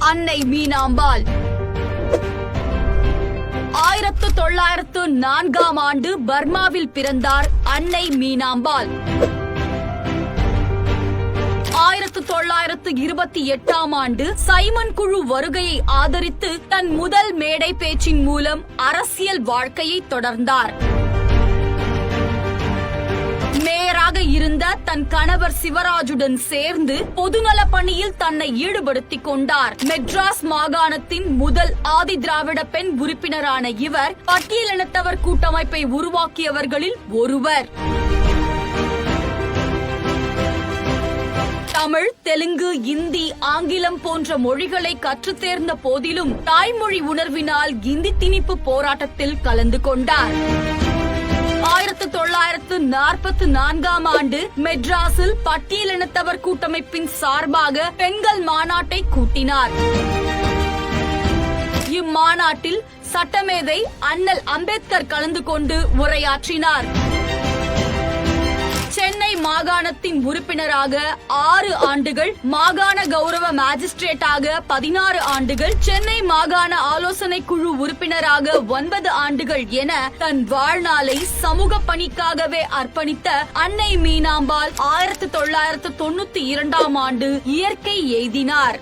அன்னை மீனாம்பாள் 1904ஆம் ஆண்டு பர்மாவில் பிறந்தார் அன்னை மீனாம்பாள். 1928ஆம் ஆண்டு சைமன் குழு வருகையை ஆதரித்து தன் முதல் மேடை பேச்சின் மூலம் அரசியல் வாழ்க்கையை தொடர்ந்தார். மேயராக இருந்த தன் கணவர் சிவராஜுடன் சேர்ந்து பொதுநல பணியில் தன்னை ஈடுபடுத்திக் கொண்டார். மெட்ராஸ் மாகாணத்தின் முதல் ஆதி திராவிட பெண் உறுப்பினரான இவர் பட்டியலினத்தவர் கூட்டமைப்பை உருவாக்கியவர்களில் ஒருவர். தமிழ், தெலுங்கு, இந்தி, ஆங்கிலம் போன்ற மொழிகளை கற்றுத் தேர்ந்த போதிலும் தாய்மொழி உணர்வினால் இந்தி திணிப்பு போராட்டத்தில் கலந்து கொண்டார். 1944ஆம் ஆண்டு மெட்ராஸில் பட்டியலினத்தவர் கூட்டமைப்பின் சார்பாக பெண்கள் மாநாட்டை கூட்டினார். இம்மாநாட்டில் சட்டமேதை அண்ணல் அம்பேத்கர் கலந்து கொண்டு உரையாற்றினார். சென்னை மாகாணத்தின் உறுப்பினராக 6 ஆண்டுகள், மாகாண கௌரவ மாஜிஸ்ட்ரேட்டாக 16 ஆண்டுகள், சென்னை மாகாண ஆலோசனை குழு உறுப்பினராக 9 ஆண்டுகள் என தன் வாழ்நாளை சமூக பணிக்காகவே அர்ப்பணித்த அன்னை மீனாம்பாள் 1992ஆம் ஆண்டு இயற்கை எய்தினார்.